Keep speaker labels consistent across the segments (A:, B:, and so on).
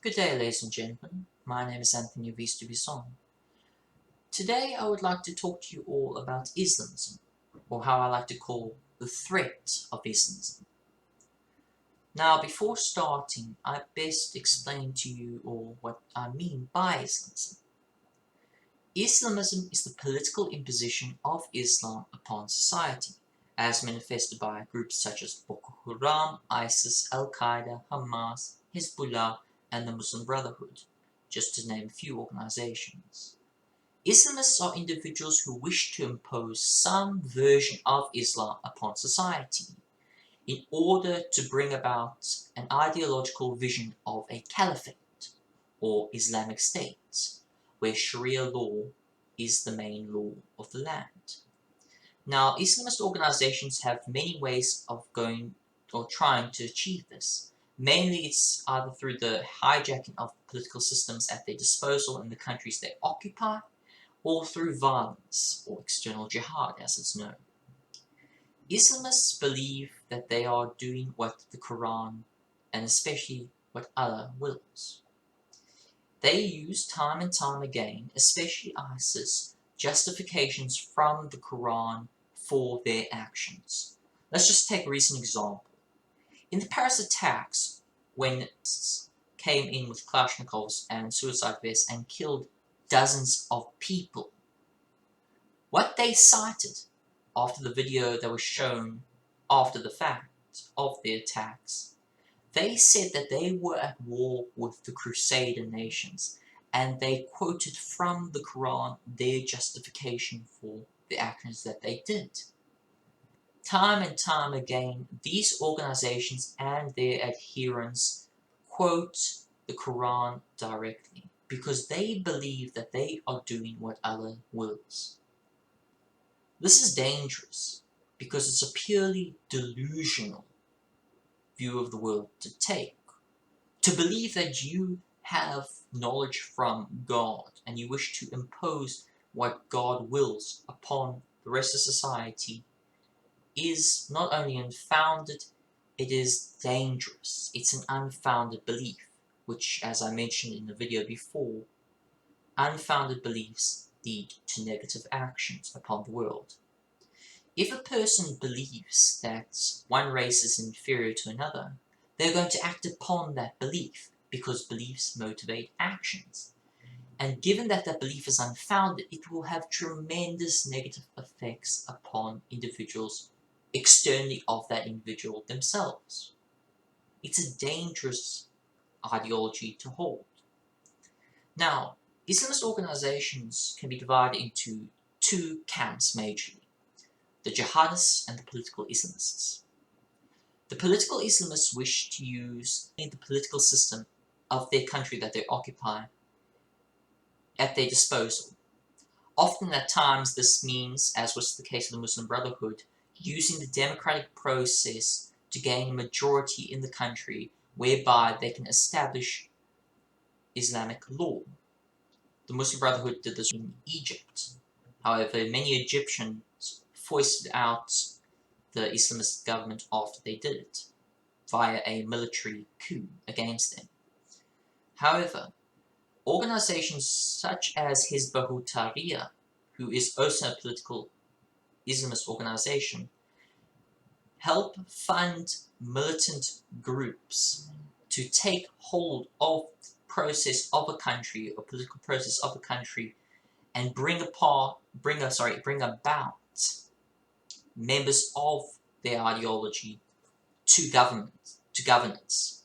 A: Good day, ladies and gentlemen. My name is Anthony Vistubison. Today I would like to talk to you all about Islamism, or how I like to call the threat of Islamism. Now, before starting, I best explain to you all what I mean by Islamism. Islamism is the political imposition of Islam upon society, as manifested by groups such as Boko Haram, ISIS, Al-Qaeda, Hamas, Hezbollah, and the Muslim Brotherhood, just to name a few organizations. Islamists are individuals who wish to impose some version of Islam upon society in order to bring about an ideological vision of a caliphate or Islamic state, where Sharia law is the main law of the land. Now, Islamist organizations have many ways of going or trying to achieve this. Mainly, it's either through the hijacking of political systems at their disposal in the countries they occupy, or through violence, or external jihad as it's known. Islamists believe that they are doing what the Quran, and especially what Allah, wills. They use time and time again, especially ISIS, justifications from the Quran for their actions. Let's just take a recent example. In the Paris attacks, when came in with Kalashnikovs and suicide vests and killed dozens of people, what they cited after the video that was shown after the fact of the attacks, they said that they were at war with the Crusader nations, and they quoted from the Quran their justification for the actions that they did. Time and time again, these organizations and their adherents quote the Quran directly because they believe that they are doing what Allah wills. This is dangerous because it's a purely delusional view of the world to take. To believe that you have knowledge from God and you wish to impose what God wills upon the rest of society is not only unfounded, it is dangerous. It's an unfounded belief, which, as I mentioned in the video before, unfounded beliefs lead to negative actions upon the world. If a person believes that one race is inferior to another, they're going to act upon that belief because beliefs motivate actions. And given that that belief is unfounded, it will have tremendous negative effects upon individuals externally of that individual themselves. It's a dangerous ideology to hold. Now, Islamist organizations can be divided into two camps majorly: the jihadists and the political Islamists. The political Islamists wish to use the political system of their country that they occupy at their disposal. Often at times this means, as was the case of the Muslim Brotherhood, using the democratic process to gain a majority in the country whereby they can establish Islamic law. The Muslim Brotherhood did this in Egypt. However, many Egyptians foisted out the Islamist government after they did it, via a military coup against them. However, organizations such as Hizbut Tahrir, who is also a political Islamist organization, help fund militant groups to take hold of the process of a country, or political process of a country, and bring about members of their ideology to governance.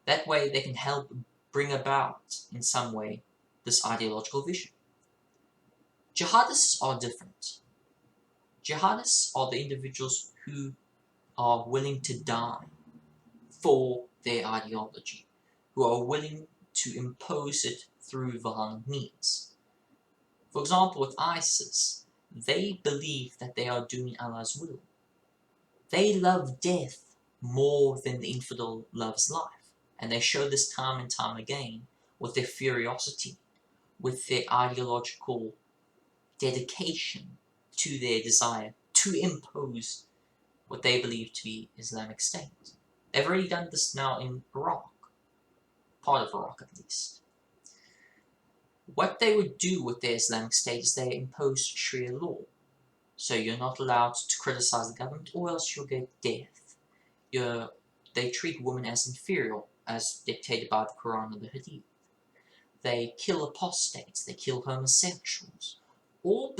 A: That way they can help bring about, in some way, this ideological vision. Jihadists are different. Jihadists are the individuals who are willing to die for their ideology, who are willing to impose it through violent means. For example, with ISIS, they believe that they are doing Allah's will. They love death more than the infidel loves life, and they show this time and time again with their furiosity, with their ideological dedication to their desire to impose what they believe to be Islamic State. They've already done this now in Iraq. part of Iraq at least. What they would do with their Islamic State is they impose Sharia law. So you're not allowed to criticize the government or else you'll get death. They treat women as inferior, as dictated by the Quran and the Hadith. They kill apostates, they kill homosexuals, all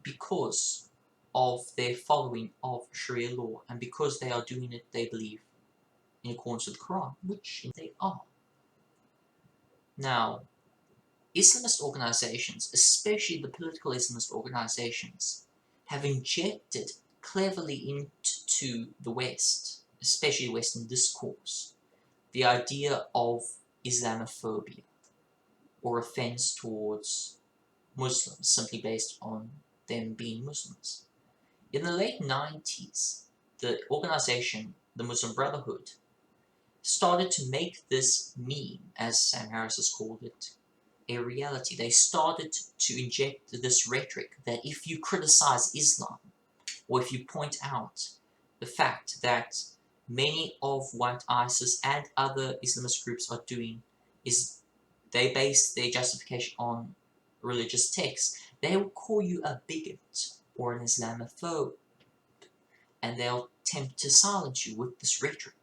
A: because of their following of Sharia law, and because they are doing it, they believe, in accordance with the Quran, which they are. Now, Islamist organizations, especially the political Islamist organizations, have injected cleverly into the West, especially Western discourse, the idea of Islamophobia, or offense towards Muslims, simply based on them being Muslims. In the late 90s, the organization, the Muslim Brotherhood, started to make this meme, as Sam Harris has called it, a reality. They started to inject this rhetoric that if you criticize Islam, or if you point out the fact that many of what ISIS and other Islamist groups are doing is they base their justification on religious texts, they will call you a bigot or an Islamophobe, and they'll attempt to silence you with this rhetoric.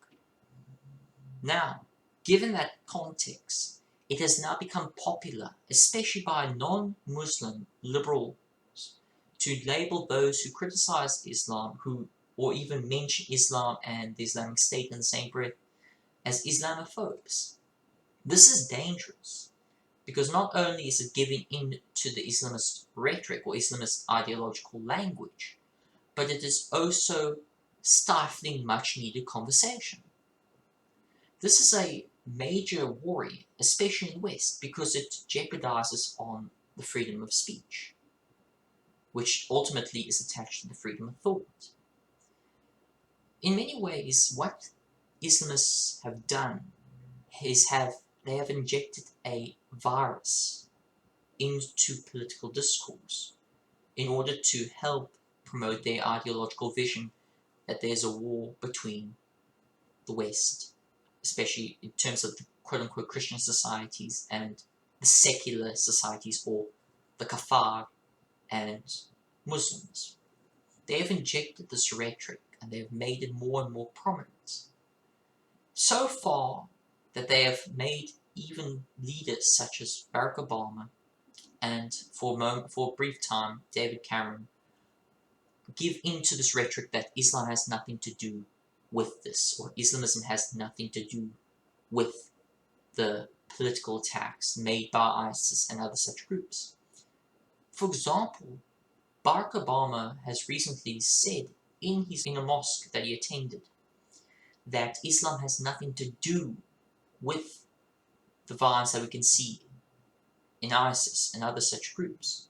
A: Now, given that context, it has now become popular, especially by non-Muslim liberals, to label those who criticize Islam, or even mention Islam and the Islamic State in the same breath, as Islamophobes. This is dangerous, because not only is it giving in to the Islamist rhetoric or Islamist ideological language, but it is also stifling much needed conversation. This is a major worry, especially in the West, because it jeopardizes on the freedom of speech, which ultimately is attached to the freedom of thought. In many ways, what Islamists have done is they have injected a virus into political discourse in order to help promote their ideological vision that there's a war between the West, especially in terms of the quote-unquote Christian societies and the secular societies, or the kafar and Muslims. They have injected this rhetoric and they have made it more and more prominent. So far that they have made even leaders such as Barack Obama and for a brief time David Cameron give in to this rhetoric that Islam has nothing to do with this, or Islamism has nothing to do with the political attacks made by ISIS and other such groups. For example, Barack Obama has recently said in a mosque that he attended that Islam has nothing to do with the violence that we can see in ISIS and other such groups.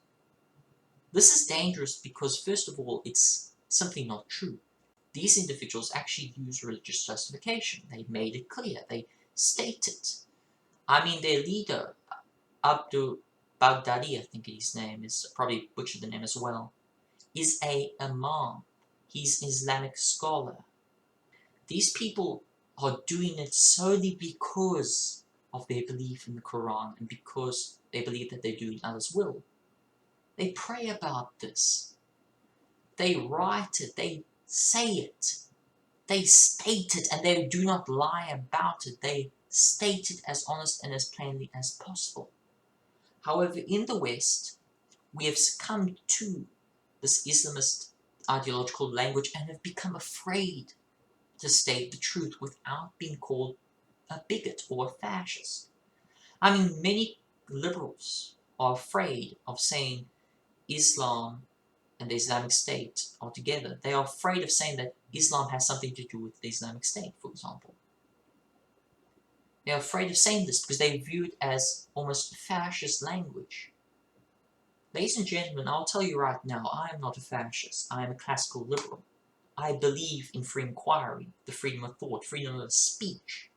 A: This is dangerous because, first of all, it's simply not true. These individuals actually use religious justification. They made it clear. They state it. I mean, their leader, Abdul Baghdadi, I think his name is, probably butchered the name as well, is a imam. He's an Islamic scholar. These people are doing it solely because of their belief in the Quran and because they believe that they're doing Allah's will. They pray about this. They write it. They say it. They state it, and they do not lie about it. They state it as honest and as plainly as possible. However, in the West, we have succumbed to this Islamist ideological language and have become afraid to state the truth without being called a bigot or a fascist. I mean, many liberals are afraid of saying Islam and the Islamic State are together. They are afraid of saying that Islam has something to do with the Islamic State, for example. They are afraid of saying this because they view it as almost fascist language. Ladies and gentlemen, I'll tell you right now, I am not a fascist. I am a classical liberal. I believe in free inquiry, the freedom of thought, freedom of speech.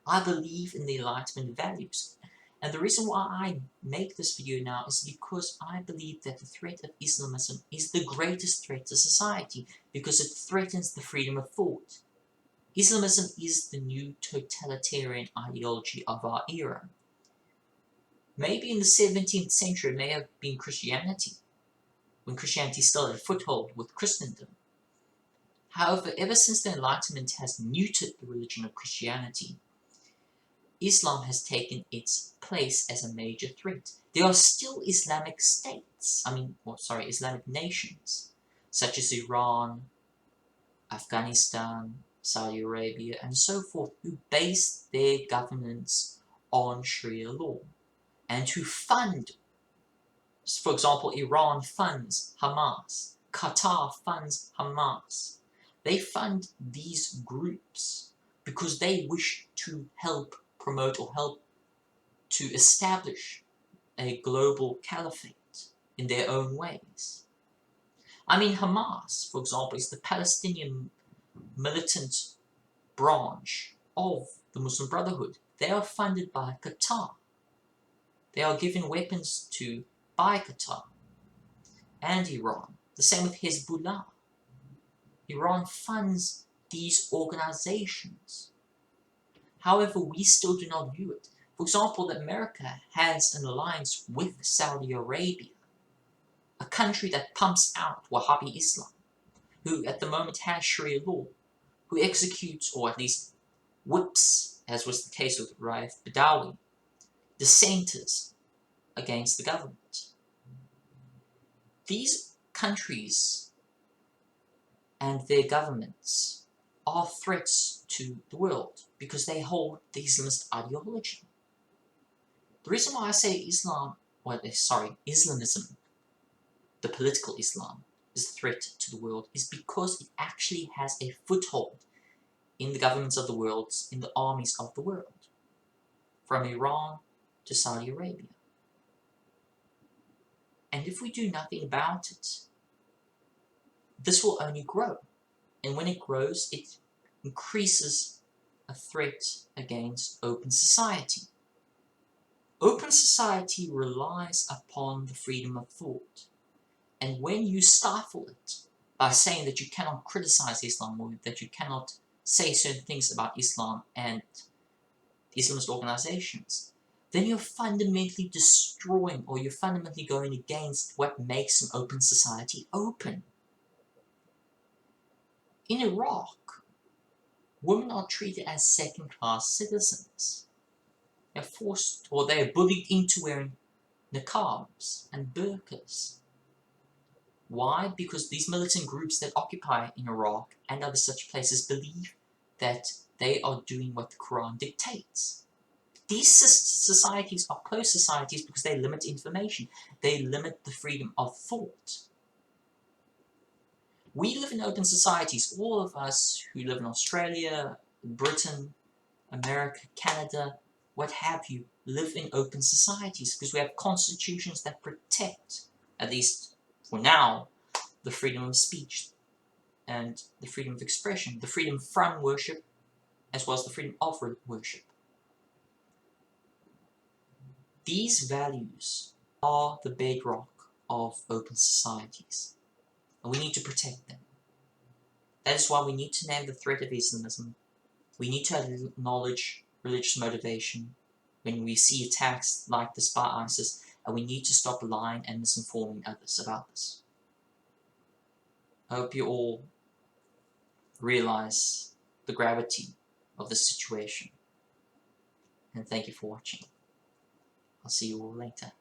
A: I believe in the Enlightenment values. And the reason why I make this video now is because I believe that the threat of Islamism is the greatest threat to society, because it threatens the freedom of thought. Islamism is the new totalitarian ideology of our era. Maybe in the 17th century it may have been Christianity, when Christianity still had a foothold with Christendom. However, ever since the Enlightenment has neutered the religion of Christianity, Islam has taken its place as a major threat. There are still Islamic states, Islamic nations, such as Iran, Afghanistan, Saudi Arabia, and so forth, who base their governments on Sharia law, and who fund, for example, Iran funds Hamas, Qatar funds Hamas. They fund these groups because they wish to help promote or help to establish a global caliphate in their own ways. Hamas, for example, is the Palestinian militant branch of the Muslim Brotherhood. They are funded by Qatar. They are given weapons by Qatar and Iran. The same with Hezbollah. Iran funds these organizations. However, we still do not view it. For example, that America has an alliance with Saudi Arabia, a country that pumps out Wahhabi Islam, who at the moment has Sharia law, who executes, or at least whips, as was the case with Raif Badawi, dissenters against the government. These countries and their governments are threats to the world because they hold the Islamist ideology. The reason why I say Islamism, the political Islam, is a threat to the world is because it actually has a foothold in the governments of the world, in the armies of the world, from Iran to Saudi Arabia. And if we do nothing about it, this will only grow. And when it grows, it increases a threat against open society. Open society relies upon the freedom of thought. And when you stifle it by saying that you cannot criticize Islam or that you cannot say certain things about Islam and Islamist organizations, then you're fundamentally destroying, or you're fundamentally going against what makes an open society open. In Iraq, women are treated as second-class citizens. They're forced, or they're bullied into wearing niqabs and burqas. Why? Because these militant groups that occupy in Iraq and other such places believe that they are doing what the Quran dictates. These societies are closed societies because they limit information. They limit the freedom of thought. We live in open societies. All of us who live in Australia, Britain, America, Canada, what have you, live in open societies because we have constitutions that protect, at least for now, the freedom of speech and the freedom of expression, the freedom from worship, as well as the freedom of worship. These values are the bedrock of open societies, and we need to protect them. That is why we need to name the threat of Islamism. We need to acknowledge religious motivation when we see attacks like this by ISIS, and we need to stop lying and misinforming others about this. I hope you all realize the gravity of the situation, and thank you for watching. I'll see you all later.